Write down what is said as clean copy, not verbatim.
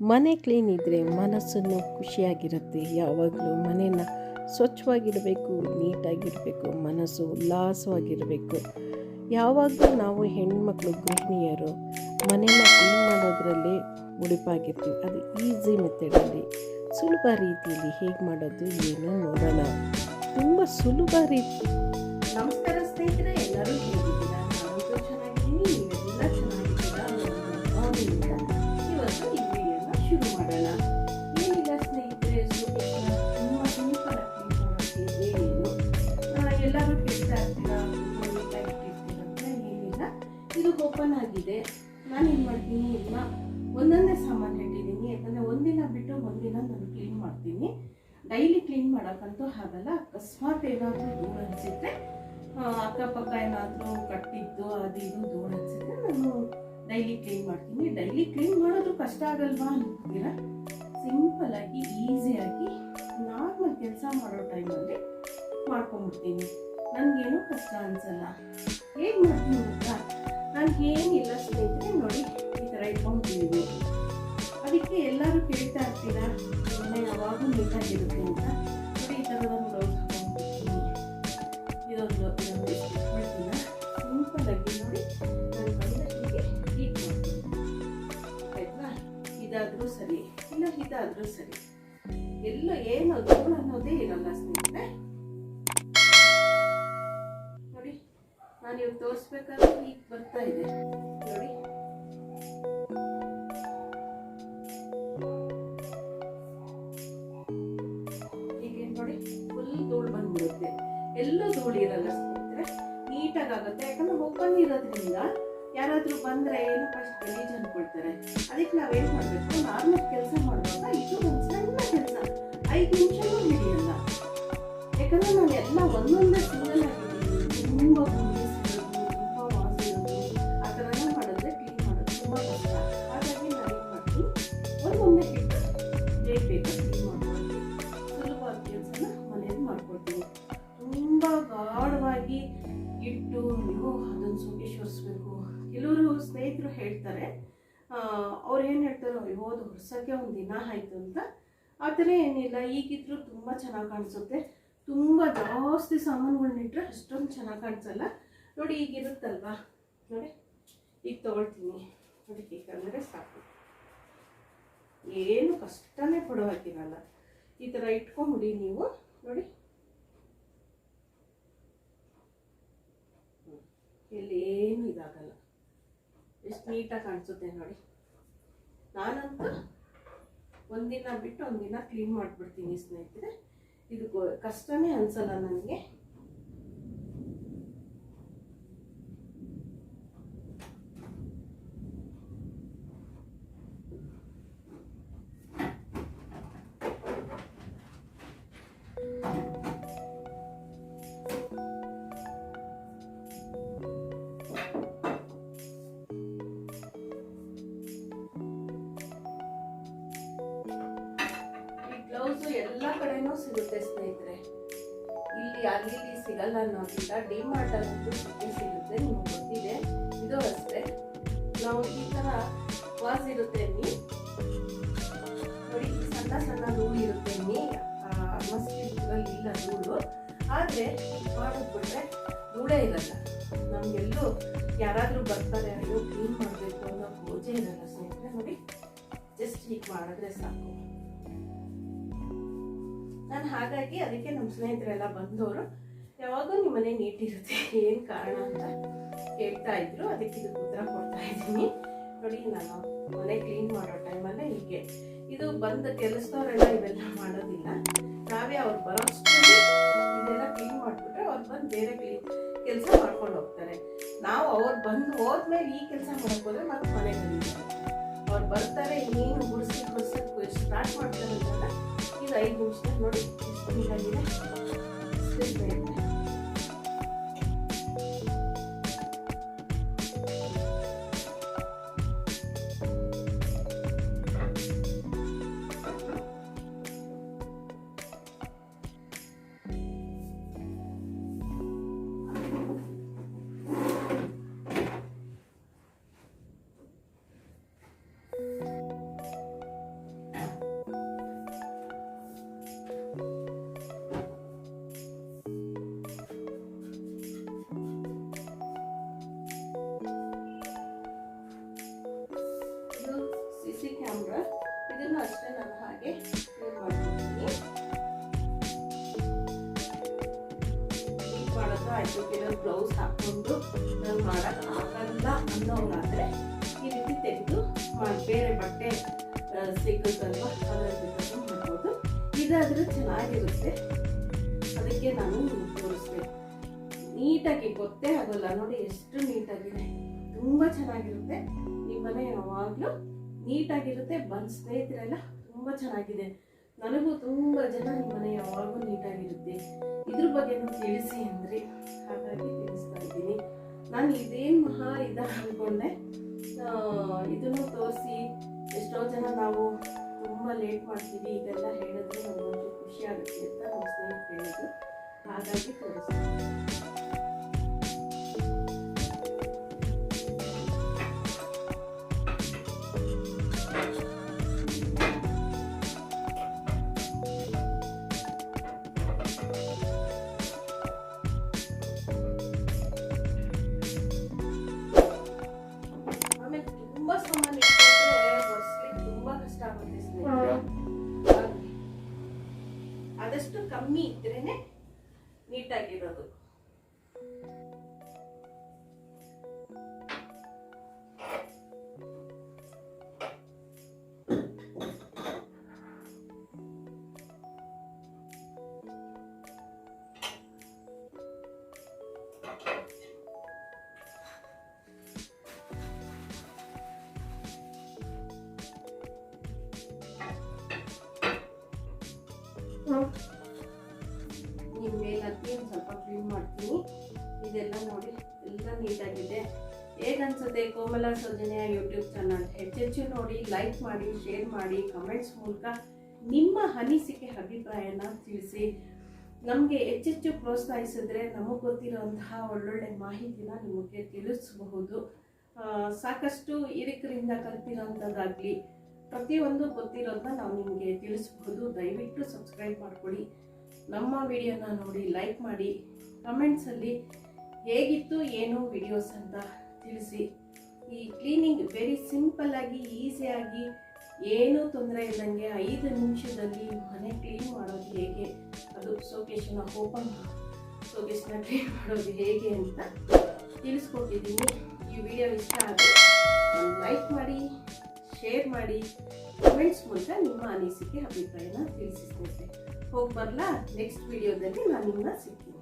ಮನೆ ಕ್ಲೀನ್ ಇದ್ದರೆ ಮನಸ್ಸನ್ನು ಖುಷಿಯಾಗಿರುತ್ತೆ. ಯಾವಾಗಲೂ ಮನೆಯನ್ನು ಸ್ವಚ್ಛವಾಗಿಡಬೇಕು, ನೀಟಾಗಿಡಬೇಕು, ಮನಸ್ಸು ಉಲ್ಲಾಸವಾಗಿರಬೇಕು. ಯಾವಾಗಲೂ ನಾವು ಹೆಣ್ಮಕ್ಳು ಗೃಹಿಣಿಯರು ಮನೆಯನ್ನು ಕ್ಲೀನ್ ಮಾಡೋದ್ರಲ್ಲಿ ಮುಡಿಪಾಗಿರ್ತೀವಿ. ಅದು ಈಸಿ ಮೆಥಡಲ್ಲಿ ಸುಲಭ ರೀತಿಯಲ್ಲಿ ಹೇಗೆ ಮಾಡೋದು ಏನು ನೋಡೋಣ. ತುಂಬ ಸುಲಭ ರೀತಿ. ನಮಸ್ಕಾರ ಸ್ನೇಹಿತರೆ, ಎಲ್ಲರೂ ಹೇಗಿದ್ದೀರಾ? ನಾನಂತೂ ಚೆನ್ನಾಗಿದ್ದೀನಿ, ನೀವೆಲ್ಲ ಚೆನ್ನಾಗಿದ್ದೀರಾ? ಇವತ್ತು ಈ ವಿಡಿಯೋನ ಶುರು ಮಾಡೋಣ. ಏನಿಲ್ಲ ಸ್ನೇಹಿತರೆ, ತುಂಬ ಸಿಂಪಲ್ ಆಗಿ ಮಾಡೋಕ್ಕೆ ಏನು ಎಲ್ಲರೂ ಕೇಳ್ತಾ ಇರ್ತೀರಾ, ನೀಟಾಗಿಟ್ಟಿರ್ತೀರಂತ. ಏನಿಲ್ಲ, ಇದು ಓಪನ್ ಆಗಿದೆ. ನಾನು ಏನು ಮಾಡ್ತೀನಿ, ಎಲ್ಲ ಒಂದೊಂದೇ ಸಾಮಾನು ಇಟ್ಟಿದ್ದೀನಿ. ಯಾಕಂದರೆ ಒಂದಿನ ಬಿಟ್ಟು ಒಂದಿನ ನಾನು ಕ್ಲೀನ್ ಮಾಡ್ತೀನಿ. ಡೈಲಿ ಕ್ಲೀನ್ ಮಾಡೋಕ್ಕಂತೂ ಆಗಲ್ಲ. ಅಕಸ್ಮಾತ್ ಏನಾದರೂ ಧೂಳು ಅನಿಸಿದ್ರೆ, ಅಕ್ಕಪಕ್ಕ ಏನಾದರೂ ಕಟ್ಟಿದ್ದು ಅದು ಇದು ಧೂಳು ಅನಿಸಿದ್ರೆ ನಾನು ಡೈಲಿ ಕ್ಲೀನ್ ಮಾಡ್ತೀನಿ. ಡೈಲಿ ಕ್ಲೀನ್ ಮಾಡೋದು ಕಷ್ಟ ಆಗಲ್ವಾ ಅಂತೀರಾ? ಸಿಂಪಲ್ಲಾಗಿ ಈಸಿಯಾಗಿ ನಾರ್ಮಲ್ ಕೆಲಸ ಮಾಡೋ ಟೈಮಲ್ಲಿ ಮಾಡ್ಕೊಂಬಿಡ್ತೀನಿ. ನನಗೇನು ಕಷ್ಟ ಅನಿಸಲ್ಲ. ಹೇಗೆ ಮಾಡ್ತೀನಿ ಗೊತ್ತಾ? ನಾನು ಏನಿಲ್ಲ ಸ್ನೇಹಿತರೆ, ನೋಡಿ ಈ ಥರ ಇಟ್ಕೊಂಡಿದ್ದೀನಿ. ಅದಕ್ಕೆ ಎಲ್ಲರೂ ಕೇಳ್ತಾ ಇರ್ತೀರಾ, ಮನೆ ಯಾವಾಗೂ ನೀಟಾಗಿರುತ್ತೆ ಅಂತ. ನೋಡಿ ಈ ಥರದೊಂದು ಬ್ಲೌಸ್ ಹಾಕೊಂಡ್ಬಿಡ್ತೀನಿ. ಇದೊಂದು ಇಟ್ಕೊಳ್ತೀನ ಸಿಂಪಲ್ಲಾಗಿ. ನೋಡಿ ನಾನು ಬಂದ ಹೀಗೆ ಹೀಟ್ ಮಾಡ್ತೀನಿ, ಆಯ್ತಾ? ಇದಾದರೂ ಸರಿ, ಇಲ್ಲ ಇದಾದರೂ ಸರಿ, ಎಲ್ಲ ಏನು ಧೂಳು ಅನ್ನೋದೇ ಇರಲ್ಲ ಸ್ನೇಹಿತರೆ. ನೋಡಿ ನಾನು ಇವಾಗ ತೋರಿಸ್ಬೇಕಾದ್ರೆ ಈಗ ಬರ್ತಾ ಇದೆ ನೋಡಿ. ನೋಡಿ ಫುಲ್ ಧೂಳು ಬಂದ್ಬಿಡುತ್ತೆ. ಎಲ್ಲೂ ಧೂಳು ಇರಲ್ಲ ಸ್ನೇಹಿತರೆ, ನೀಟಾಗುತ್ತೆ. ಯಾಕಂದ್ರೆ ಓಪನ್ ಇರೋದ್ರಿಂದ ಯಾರಾದರೂ ಬಂದರೆ ಏನೋ ಫಸ್ಟ್ ಗಲೀಜು ಅಂದ್ಕೊಳ್ತಾರೆ. ಅದಕ್ಕೆ ನಾವೇನು ಮಾಡಬೇಕು, ನಾರ್ಮಲ್ ಕೆಲಸ ಮಾಡುವಾಗ ಇದು ಒಂದು ಸಣ್ಣ ಕೆಲಸ 5 ನಿಮಿಷನೂ ಹಿಡಿಯಲ್ಲ. ಯಾಕಂದರೆ ನಾನು ಎಲ್ಲ ಒಂದೊಂದೇ ಸಿಂಗಲ್ ಆಗಿದ್ದೀನಿ. ತುಂಬ ಗುಂಡಿಸಿರೋದು, ತುಂಬ ವಾಸಿರೋದು, ಆ ಥರನೇ ಮಾಡಿದ್ರೆ ಕ್ಲೀನ್ ಮಾಡೋದು ತುಂಬ ಕಷ್ಟ. ಹಾಗಾಗಿ ನಾನು ಏನು ಮಾಡ್ತೀನಿ, ಒಂದೊಂದೇ ಹಿಟ್ಟು ಬೇಗ ಕ್ಲೀನ್ ಮಾಡ್ಕೊಳ್ತೀನಿ. ಸುಲಭವಾದ ಕೆಲಸನ ಮನೆಯಲ್ಲಿ ಮಾಡ್ಕೊಳ್ತೀನಿ. ತುಂಬ ಗಾಢವಾಗಿ ಇಟ್ಟು ನೀವು ಅದನ್ನು ಸೋರಿಸ್ಬೇಕು. ಕೆಲವರು ಸ್ನೇಹಿತರು ಹೇಳ್ತಾರೆ, ಅವ್ರು ಏನು ಹೇಳ್ತಾರೋ, ಅಯ್ಯೋ ಅದು ಹೊರ್ಸೋಕ್ಕೆ ಒಂದು ದಿನ ಆಯಿತು ಅಂತ. ಆ ಥರ ಏನಿಲ್ಲ, ಈಗಿದ್ರೂ ತುಂಬ ಚೆನ್ನಾಗಿ ಕಾಣಿಸುತ್ತೆ. ತುಂಬ ಜಾಸ್ತಿ ಸಾಮಾನುಗಳನ್ನಿಟ್ರೆ ಅಷ್ಟೊಂದು ಚೆನ್ನಾಗಿ ಕಾಣಿಸಲ್ಲ. ನೋಡಿ ಈಗಿರುತ್ತಲ್ವಾ, ನೋಡಿ ಈಗ ತೊಗೊಳ್ತೀನಿ. ನೋಡಿ ಹೀಗಂದರೆ ಸಾಕು, ಏನು ಕಷ್ಟನೇ ಪಡೋವಾಗಿರಲ್ಲ. ಈ ಥರ ಇಟ್ಕೊಂಬಿಡಿ ನೀವು. ನೋಡಿ ಎಲ್ಲೇನು ಇದಾಗಲ್ಲ, ಎಷ್ಟು ನೀಟಾಗಿ ಕಾಣಿಸುತ್ತೆ ನೋಡಿ. ನಾನಂತೂ ಒಂದಿನ ಬಿಟ್ಟು ಒಂದಿನ ಕ್ಲೀನ್ ಮಾಡಿಬಿಡ್ತೀನಿ ಸ್ನೇಹಿತರೆ. ಇದು ಕಷ್ಟನೇ ಅನಿಸಲ್ಲ ನನಗೆ. ಬ್ಲೌಸು ಎಲ್ಲ ಕಡೆನೂ ಸಿಗುತ್ತೆ ಸ್ನೇಹಿತರೆ. ಇಲ್ಲಿ ಅಲ್ಲಿ ಸಿಗಲ್ಲ ಅನ್ನೋದಿಲ್ಲ. ಡಿಮಾರ್ಟ್ ಅಂತೂ ಸಿಗುತ್ತೆ, ನಿಮ್ಗೆ ಗೊತ್ತಿದೆ. ಇದು ಅಷ್ಟೇ, ನಾವು ಈ ಥರ ವಾಸ್ ಇರುತ್ತೆ ಅನ್ನಿ. ನೋಡಿ ಸಣ್ಣ ಸಣ್ಣ ಧೂಳು ಇರುತ್ತೆ ಅನ್ನಿ. ಮಸ್ತಿದ್ರಲ್ಲಿ ಇಲ್ಲ ಧೂಳು, ಆದರೆ ಮಾಡಿದ್ಬಿಟ್ರೆ ಧೂಳೇ ಇರಲ್ಲ. ನಮಗೆಲ್ಲೂ ಯಾರಾದರೂ ಬರ್ತಾರೆ, ಅಯ್ಯೋ ಕ್ಲೀನ್ ಮಾಡಬೇಕು ಅನ್ನೋ ಪೂಜೆ ಇರಲ್ಲ ಸ್ನೇಹಿತರೆ. ನೋಡಿ ಜಸ್ಟ್ ಹೀಗೆ ಮಾಡಿದ್ರೆ ಸಾಕು. ನಾನು ಹಾಗಾಗಿ ಅದಕ್ಕೆ ನಮ್ಮ ಸ್ನೇಹಿತರೆಲ್ಲ ಬಂದವರು ಯಾವಾಗೂ ನಿಮ್ಮ ಮನೆ ನೀಟಿರುತ್ತೆ, ಏನು ಕಾರಣ ಅಂತ ಕೇಳ್ತಾ ಇದ್ರು. ಅದಕ್ಕೆ ಇದಕ್ಕೆ ಉತ್ತರ ಕೊಡ್ತಾ ಇದ್ದೀನಿ. ನೋಡಿ ನಾನು ಮನೆ ಕ್ಲೀನ್ ಮಾಡೋ ಟೈಮಲ್ಲೇ ಹೀಗೆ. ಇದು ಬಂದ ಕೆಲಸದವರೆಲ್ಲ ಇವೆಲ್ಲ ಮಾಡೋದಿಲ್ಲ. ನಾವೇ ಅವ್ರು ಬರೋಷ್ಟರಲ್ಲಿ ಇದೆಲ್ಲ ಕ್ಲೀನ್ ಮಾಡಿಬಿಟ್ರೆ ಅವ್ರು ಬಂದು ಬೇರೆ ಕೆಲಸ ಮಾಡ್ಕೊಂಡು ಹೋಗ್ತಾರೆ. ನಾವು ಅವ್ರು ಬಂದು ಹೋದ್ಮೇಲೆ ಈ ಕೆಲಸ ಮಾಡೋಕೆ ಹೋದ್ರೆ ಮತ್ತೆ ಮನೆ ಕಲಿತಾರೆ. ಅವ್ರು ಬರ್ತಾರೆ, ಇನ್ನೇನು ಗುಡಿಸೋಕ್ಕೆ ಸ್ಟಾರ್ಟ್ ಮಾಡ್ತಾರೆ ಅಂತಂದ್ರೆ ಇದು 5 ನಿಮಿಷ ನೋಡಿ ಎಷ್ಟು ನೀಟಾಗಿದೆ. ಮಾಡಿದ್ರೆ ಆಯಿತು, ಕೆಲವರು ಬ್ಲೌಸ್ ಹಾಕ್ಕೊಂಡು ನಾನು ಮಾಡೋಕ್ಕಾಗಲ್ಲ ಅನ್ನೋರಾದರೆ ಈ ರೀತಿ ತೆಗೆದು ಬೇರೆ ಬಟ್ಟೆ ಸಿಗುತ್ತಲ್ವ ಅದರಲ್ಲಿ ಬೇಕಾದ್ರೂ ಮಾಡ್ಬೋದು. ಇದಾದರೆ ಚೆನ್ನಾಗಿರುತ್ತೆ, ಅದಕ್ಕೆ ನಾನು ತೋರಿಸ್ಬೇಕು. ನೀಟಾಗಿ ಗೊತ್ತೇ ಆಗೋಲ್ಲ ನೋಡಿ ಎಷ್ಟು ನೀಟಾಗಿದೆ, ತುಂಬ ಚೆನ್ನಾಗಿರುತ್ತೆ. ನಿಮ್ಮ ಮನೆ ಯಾವಾಗಲೂ ನೀಟಾಗಿರುತ್ತೆ. ಬಂದು ಸ್ನೇಹಿತರೆಲ್ಲ ತುಂಬ ಚೆನ್ನಾಗಿದೆ, ನನಗೂ ತುಂಬ ಜನ ನಿಮ್ಮ ಮನೆ ಯಾವಾಗಲೂ ನೀಟಾಗಿರುತ್ತೆ ಇದ್ರ ಬಗ್ಗೆನೂ ತಿಳಿಸಿ ಅಂದರೆ, ಹಾಗಾಗಿ ತಿಳಿಸ್ತಾ ಇದ್ದೀನಿ. ನಾನು ಇದೇನು ಮಹಾ ಅಂದ್ಕೊಂಡೆ, ಇದನ್ನು ತೋರಿಸಿ ಎಷ್ಟೋ ಜನ ನಾವು ತುಂಬ ಲೇಟ್ ಮಾಡ್ತೀವಿ ಇದೆಲ್ಲ ಹೇಳಿದ್ರೆ ನಮಗೊಂದು ಖುಷಿ ಆಗುತ್ತೆ ಅಂತ ನಮ್ಮ ಸ್ನೇಹಿತರು ಹೇಳಿದ್ರು, ಹಾಗಾಗಿ ತೋರಿಸ್ತೀನಿ. ತುಂಬಾ ಸಾಮಾನ್ಯ ಬರ್ಸ್ಲಿಕ್ಕೆ ತುಂಬಾ ಕಷ್ಟ ಆಗುತ್ತೆ ಸ್ನೇಹಿತರೆ. ಆದಷ್ಟು ಕಮ್ಮಿ ಇದ್ರೇನೆ ನೀಟಾಗಿರೋದು. ನಿಮ್ಮ ಮೇಲತ್ತಿ ಒಂದು ಸ್ವಲ್ಪ ಕ್ಲೀನ್ ಮಾಡ್ತೀನಿ. ಇದೆಲ್ಲ ನೋಡಿ ಎಲ್ಲ ನೀಟಾಗಿದೆ. ಹೇಗನ್ಸುತ್ತೆ ಕೋಮಲ ಸೌಜನ್ಯ ಯೂಟ್ಯೂಬ್ ಚಾನಲ್? ಹೆಚ್ಚೆಚ್ಚು ನೋಡಿ, ಲೈಕ್ ಮಾಡಿ, ಶೇರ್ ಮಾಡಿ, ಕಮೆಂಟ್ಸ್ ಮೂಲಕ ನಿಮ್ಮ ಅನಿಸಿಕೆ ಅಭಿಪ್ರಾಯನ ತಿಳಿಸಿ. ನಮಗೆ ಹೆಚ್ಚೆಚ್ಚು ಪ್ರೋತ್ಸಾಹಿಸಿದ್ರೆ ನಮಗೆ ಗೊತ್ತಿರೋಂತಹ ಒಳ್ಳೊಳ್ಳೆ ಮಾಹಿತಿನ ನಿಮಗೆ ತಿಳಿಸಬಹುದು. ಸಾಕಷ್ಟು ಹಿರಿಕರಿಂದ ಕಲ್ತಿರೋಂಥದ್ದಾಗಲಿ ಪ್ರತಿಯೊಂದು ಗೊತ್ತಿರೋದನ್ನ ನಾವು ನಿಮಗೆ ತಿಳಿಸಬಹುದು. ದಯವಿಟ್ಟು ಸಬ್ಸ್ಕ್ರೈಬ್ ಮಾಡ್ಕೊಳ್ಳಿ, ನಮ್ಮ ವಿಡಿಯೋನ ನೋಡಿ, ಲೈಕ್ ಮಾಡಿ, ಕಮೆಂಟ್ಸಲ್ಲಿ ಹೇಗಿತ್ತು ಏನು ವಿಡಿಯೋಸ್ ಅಂತ ತಿಳಿಸಿ. ಈ ಕ್ಲೀನಿಂಗ್ ವೆರಿ ಸಿಂಪಲ್ಲಾಗಿ, ಈಸಿಯಾಗಿ, ಏನೂ ತೊಂದರೆ ಇಲ್ಲದಂಗೆ 5 ನಿಮಿಷದಲ್ಲಿ ಮನೆ ಕ್ಲೀನ್ ಮಾಡೋದು ಹೇಗೆ, ಅದು ಶೋಕೇಶನ್ನ ಕ್ಲೀನ್ ಮಾಡೋದು ಹೇಗೆ ಅಂತ ತಿಳಿಸ್ಕೊಟ್ಟಿದ್ದೀನಿ. ಈ ವಿಡಿಯೋ ಇಷ್ಟ ಆದರೆ ಲೈಕ್ ಮಾಡಿ, ಶೇರ್ ಮಾಡಿ, ಕಮೆಂಟ್ಸ್ ಮೂಲಕ ನಿಮ್ಮ ಅನಿಸಿಕೆ ಅಭಿಪ್ರಾಯನ ತಿಳಿಸಿ ಸ್ನೇಹಿತರೆ. ಹೋಗಿ ಬರಲಾ, ನೆಕ್ಸ್ಟ್ ವಿಡಿಯೋದಲ್ಲಿ ನಾನು ನಿಮ್ಮನ್ನ ಸಿಗ್ತೀನಿ.